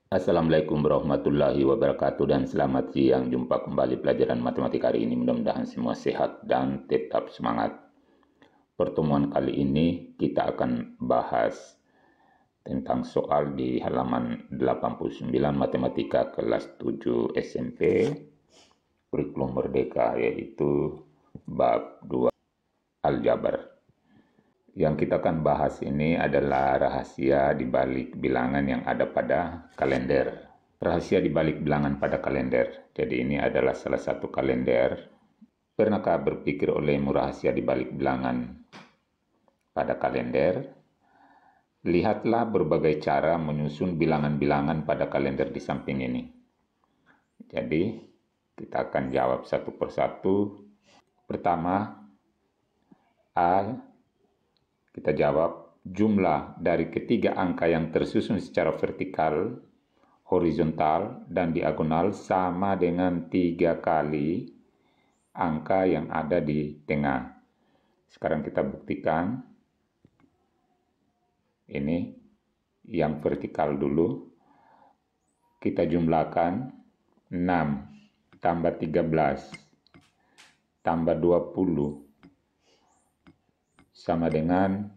Assalamualaikum warahmatullahi wabarakatuh dan selamat siang. Jumpa kembali pelajaran matematika hari ini. Mudah-mudahan semua sehat dan tetap semangat. Pertemuan kali ini kita akan bahas tentang soal di halaman 89 matematika kelas 7 SMP kurikulum merdeka, yaitu bab 2 aljabar. Yang kita akan bahas ini adalah rahasia di balik bilangan yang ada pada kalender. Rahasia di balik bilangan pada kalender. Jadi ini adalah salah satu kalender. Pernahkah berpikir olehmu rahasia di balik bilangan pada kalender? Lihatlah berbagai cara menyusun bilangan-bilangan pada kalender di samping ini. Jadi kita akan jawab satu persatu. Pertama, A. Kita jawab jumlah dari ketiga angka yang tersusun secara vertikal, horizontal, dan diagonal sama dengan 3 kali angka yang ada di tengah. Sekarang kita buktikan. Ini yang vertikal dulu. Kita jumlahkan 6 tambah 13 tambah 20 sama dengan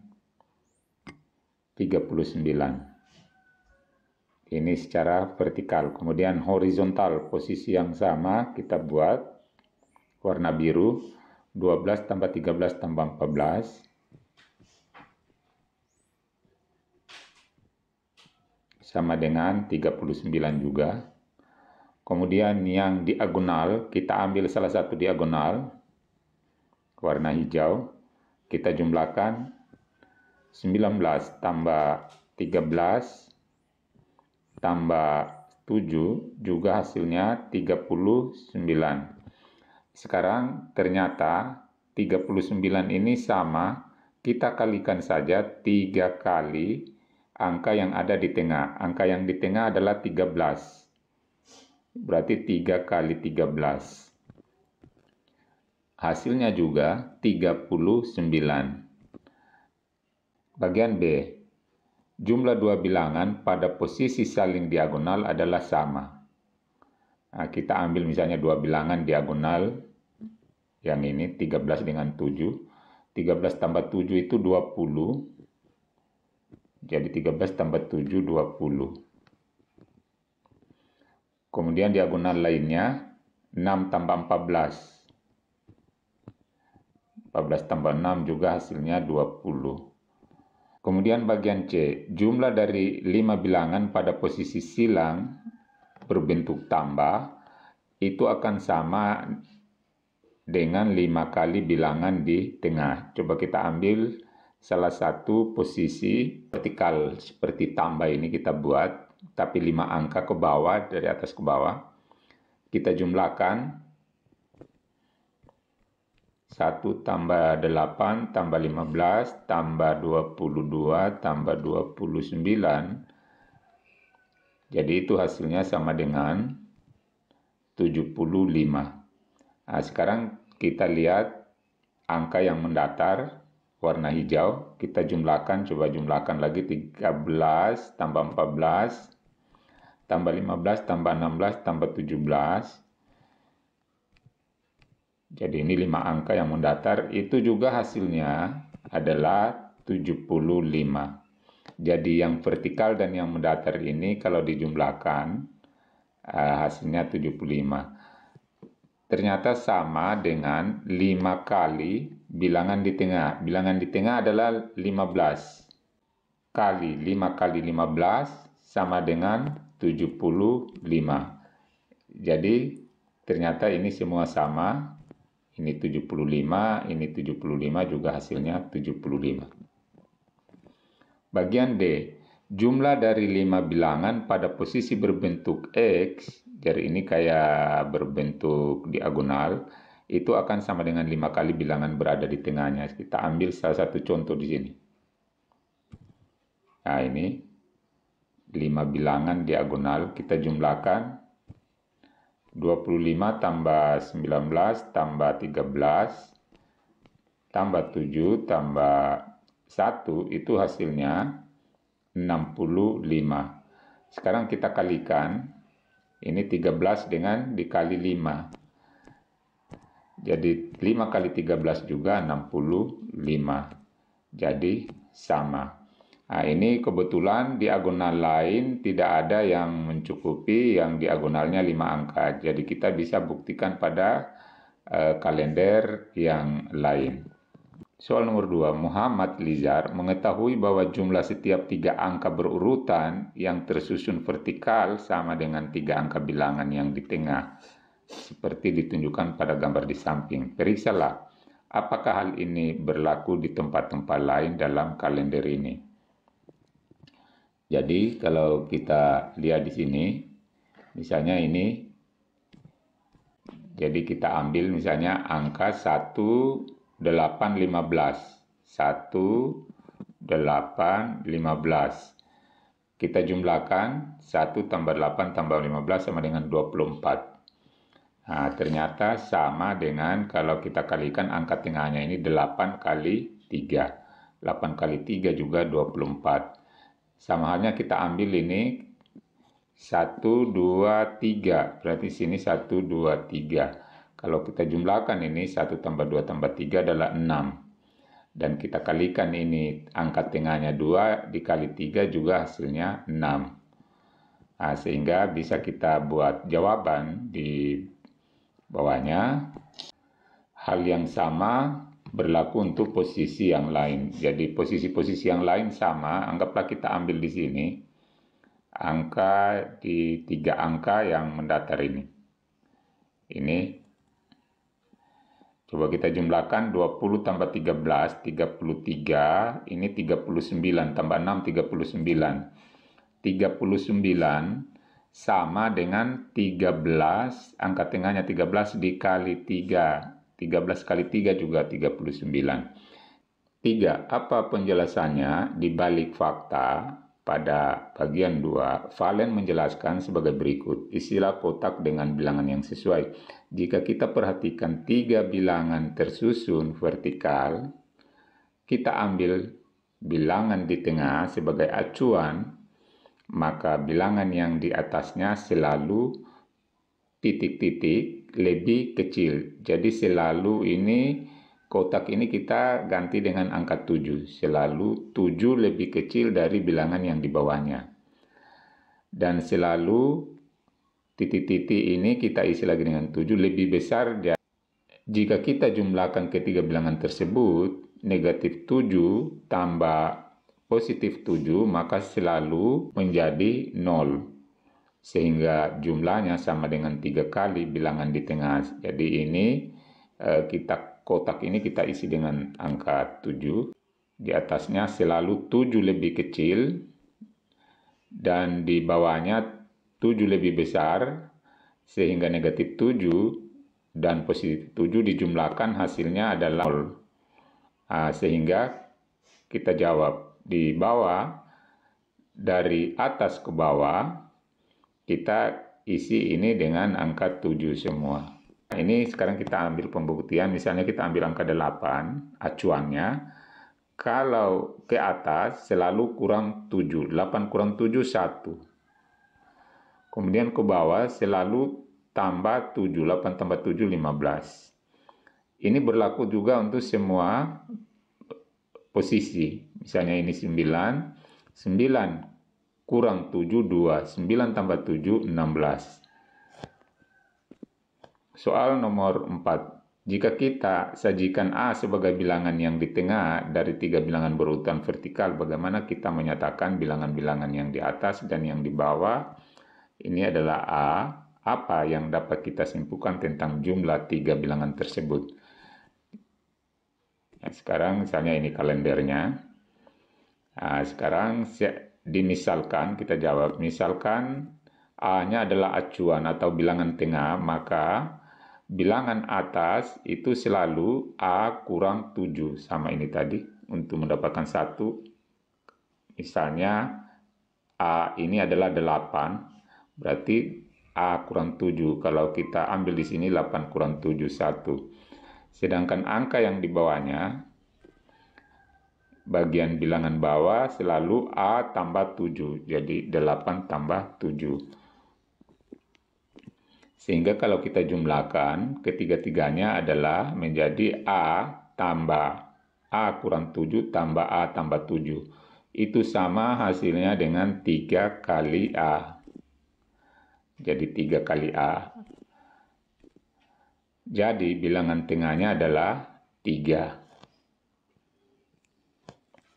39. Ini secara vertikal. Kemudian horizontal, posisi yang sama kita buat warna biru. 12 tambah 13 tambah 14 sama dengan 39 juga. Kemudian yang diagonal, kita ambil salah satu diagonal warna hijau. Kita jumlahkan 19 tambah 13 tambah 7 juga hasilnya 39. Sekarang ternyata 39 ini sama, kita kalikan saja 3 kali angka yang ada di tengah. Angka yang di tengah adalah 13. Berarti 3 kali 13. Hasilnya juga 39. Bagian B. Jumlah dua bilangan pada posisi saling diagonal adalah sama. Nah, kita ambil misalnya dua bilangan diagonal. Yang ini 13 dengan 7. 13 tambah 7 itu 20. Jadi 13 tambah 7, 20. Kemudian diagonal lainnya 6 tambah 14. 14 tambah 6 juga hasilnya 20. Kemudian bagian C, jumlah dari 5 bilangan pada posisi silang berbentuk tambah itu akan sama dengan 5 kali bilangan di tengah. Coba kita ambil salah satu posisi vertikal seperti tambah ini kita buat, tapi 5 angka ke bawah, dari atas ke bawah. Kita jumlahkan 1 tambah 8 tambah 15 tambah 22 tambah 29. Jadi itu hasilnya sama dengan 75. Nah, sekarang kita lihat angka yang mendatar warna hijau. Kita jumlahkan, coba jumlahkan lagi 13 tambah 14 tambah 15 tambah 16 tambah 17. Jadi ini 5 angka yang mendatar, itu juga hasilnya adalah 75. Jadi yang vertikal dan yang mendatar ini kalau dijumlahkan hasilnya 75. Ternyata sama dengan 5 kali bilangan di tengah. Bilangan di tengah adalah 15. Kali 5 kali 15 sama dengan 75. Jadi ternyata ini semua sama. Ini 75, ini 75 juga hasilnya 75. Bagian D, jumlah dari 5 bilangan pada posisi berbentuk X, jadi ini kayak berbentuk diagonal, itu akan sama dengan 5 kali bilangan berada di tengahnya. Kita ambil salah satu contoh di sini. Nah ini 5 bilangan diagonal, kita jumlahkan 25 tambah 19 tambah 13 tambah 7 tambah 1 itu hasilnya 65. Sekarang kita kalikan, ini 13 dengan dikali 5. Jadi 5 kali 13 juga 65. Jadi sama. Nah, ini kebetulan diagonal lain tidak ada yang mencukupi yang diagonalnya 5 angka. Jadi kita bisa buktikan pada kalender yang lain. Soal nomor 2, Muhammad Lizar mengetahui bahwa jumlah setiap 3 angka berurutan yang tersusun vertikal sama dengan 3 angka bilangan yang di tengah, seperti ditunjukkan pada gambar di samping. Periksalah, apakah hal ini berlaku di tempat-tempat lain dalam kalender ini. Jadi kalau kita lihat di sini, misalnya ini, jadi kita ambil misalnya angka 1815. 1815. Kita jumlahkan 1 tambah 8 tambah 15 sama dengan 24. Nah, ternyata sama dengan kalau kita kalikan angka tengahnya ini 8 kali 3. 8 kali 3 juga 24. Sama halnya kita ambil ini 1, 2, 3. Berarti sini 1, 2, 3. Kalau kita jumlahkan ini 1 tambah 2 tambah 3 adalah 6. Dan kita kalikan ini angka tengahnya 2 dikali 3 juga hasilnya 6. Nah, sehingga bisa kita buat jawaban di bawahnya. Hal yang sama berlaku untuk posisi yang lain. Jadi posisi-posisi yang lain sama, anggaplah kita ambil di sini angka di 3 angka yang mendatar ini. Ini coba kita jumlahkan 20 tambah 13, 33, ini 39, tambah 6, 39. 39 sama dengan 13, angka tengahnya 13 dikali 3. 13 kali 3 juga 39. 3. Apa penjelasannya di balik fakta pada bagian 2? Valen menjelaskan sebagai berikut. Istilah kotak dengan bilangan yang sesuai. Jika kita perhatikan 3 bilangan tersusun vertikal, kita ambil bilangan di tengah sebagai acuan, maka bilangan yang di atasnya selalu titik-titik lebih kecil. Jadi selalu ini kotak ini kita ganti dengan angka 7. Selalu 7 lebih kecil dari bilangan yang di bawahnya. Dan selalu titik-titik ini kita isi lagi dengan 7 lebih besar. Jika kita jumlahkan ketiga bilangan tersebut, negatif 7 tambah positif 7, maka selalu menjadi 0. Sehingga jumlahnya sama dengan 3 kali bilangan di tengah. Jadi ini kotak ini kita isi dengan angka 7. Di atasnya selalu 7 lebih kecil dan di bawahnya 7 lebih besar, sehingga negatif 7 dan positif 7 dijumlahkan hasilnya adalah 0. Sehingga kita jawab di bawah, dari atas ke bawah kita isi ini dengan angka 7 semua. Ini sekarang kita ambil pembuktian, misalnya kita ambil angka 8, acuannya. Kalau ke atas selalu kurang 7, 8 kurang 7, 1. Kemudian ke bawah selalu tambah 7, 8 tambah 7, 15. Ini berlaku juga untuk semua posisi. Misalnya ini 9, 9 kurang 7, 2, 9 tambah 7, 16. Soal nomor 4. Jika kita sajikan A sebagai bilangan yang di tengah dari 3 bilangan berurutan vertikal, bagaimana kita menyatakan bilangan-bilangan yang di atas dan yang di bawah? Ini adalah A. Apa yang dapat kita simpulkan tentang jumlah 3 bilangan tersebut? Sekarang misalnya ini kalendernya. Sekarang dimisalkan, kita jawab. Misalkan A-nya adalah acuan atau bilangan tengah, maka bilangan atas itu selalu A kurang 7. Sama ini tadi, untuk mendapatkan 1. Misalnya A ini adalah 8, berarti A kurang 7. Kalau kita ambil di sini 8 kurang 7, 1. Sedangkan angka yang di bawahnya, bagian bilangan bawah selalu A tambah 7. Jadi 8 tambah 7. Sehingga kalau kita jumlahkan, ketiga-tiganya adalah menjadi A tambah A kurang 7 tambah A tambah 7. Itu sama hasilnya dengan 3 kali A. Jadi 3 kali A. Jadi bilangan tengahnya adalah 3.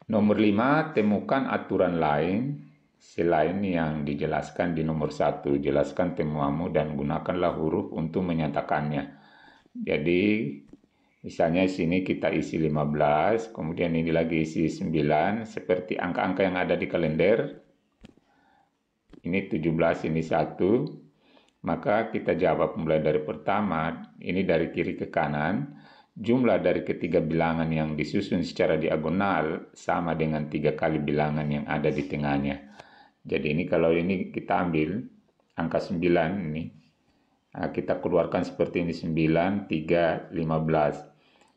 Nomor 5, temukan aturan lain selain yang dijelaskan di nomor 1. Jelaskan temuanmu dan gunakanlah huruf untuk menyatakannya. Jadi misalnya sini kita isi 15, kemudian ini lagi isi 9, seperti angka-angka yang ada di kalender. Ini 17, ini 1. Maka kita jawab mulai dari pertama, ini dari kiri ke kanan. Jumlah dari ketiga bilangan yang disusun secara diagonal sama dengan 3 kali bilangan yang ada di tengahnya. Jadi ini kalau ini kita ambil angka 9 ini. Nah, kita keluarkan seperti ini 9, 3, 15.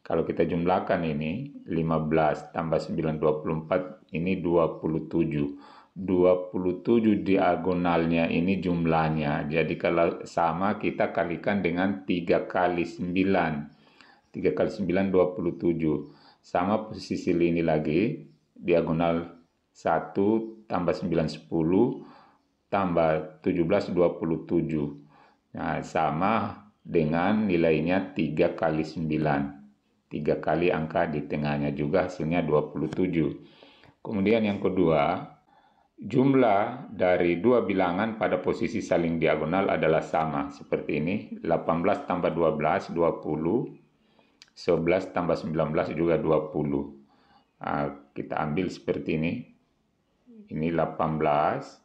Kalau kita jumlahkan ini 15 tambah 9, 24, ini 27. 27 diagonalnya ini jumlahnya. Jadi kalau sama kita kalikan dengan 3 kali 9. 3 kali 9, 27. Sama posisi ini lagi, diagonal 1 tambah 9, 10, tambah 17, 27. Nah, sama dengan nilainya 3 kali 9. 3 kali angka di tengahnya juga hasilnya 27. Kemudian yang kedua, jumlah dari dua bilangan pada posisi saling diagonal adalah sama. Seperti ini, 18 tambah 12, 20. 11 tambah 19 juga 20. Nah, kita ambil seperti ini. Ini 18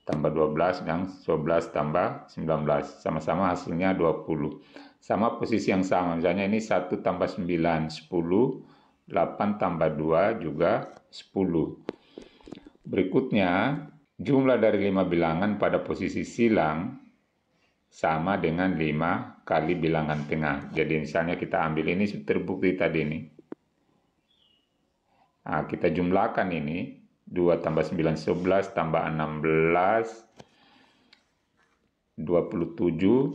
tambah 12 dan 11 tambah 19. Sama-sama hasilnya 20. Sama posisi yang sama. Misalnya ini 1 tambah 9, 10. 8 tambah 2 juga 10. Berikutnya, jumlah dari 5 bilangan pada posisi silang sama dengan 5 kali bilangan tengah. Jadi misalnya kita ambil ini terbukti tadi ini. Nah, kita jumlahkan ini. 2 tambah 9, 11 tambah 16, 27,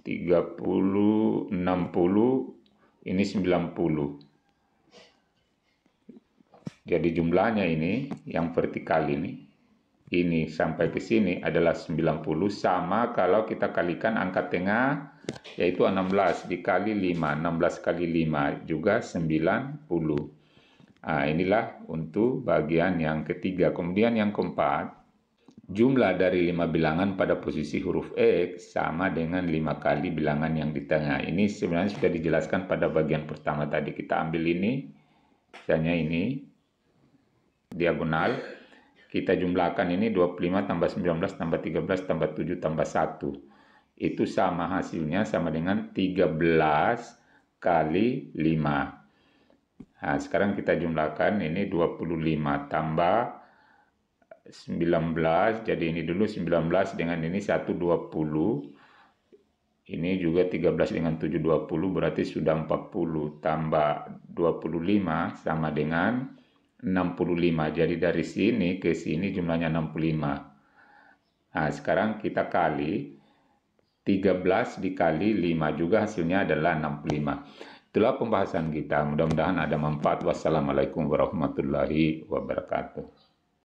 30, 60, ini 90. Jadi jumlahnya ini, yang vertikal ini sampai ke sini adalah 90, sama kalau kita kalikan angka tengah yaitu 16 dikali 5, 16 kali 5 juga 90. Nah, inilah untuk bagian yang ketiga. Kemudian yang keempat, jumlah dari 5 bilangan pada posisi huruf X sama dengan 5 kali bilangan yang di tengah. Ini sebenarnya sudah dijelaskan pada bagian pertama tadi. Kita ambil ini, misalnya ini diagonal. Kita jumlahkan ini 25 tambah 19 tambah 13 tambah 7 tambah 1. Itu sama hasilnya sama dengan 13 kali 5. Nah, sekarang kita jumlahkan ini 25 tambah 19. Jadi ini dulu 19 dengan ini 1, 20. Ini juga 13 dengan 7, 20. Berarti sudah 40. Tambah 25 sama dengan 65. Jadi dari sini ke sini jumlahnya 65. Nah, sekarang kita kali 13 dikali 5 juga hasilnya adalah 65. Itulah pembahasan kita. Mudah-mudahan ada manfaat. Wassalamualaikum warahmatullahi wabarakatuh.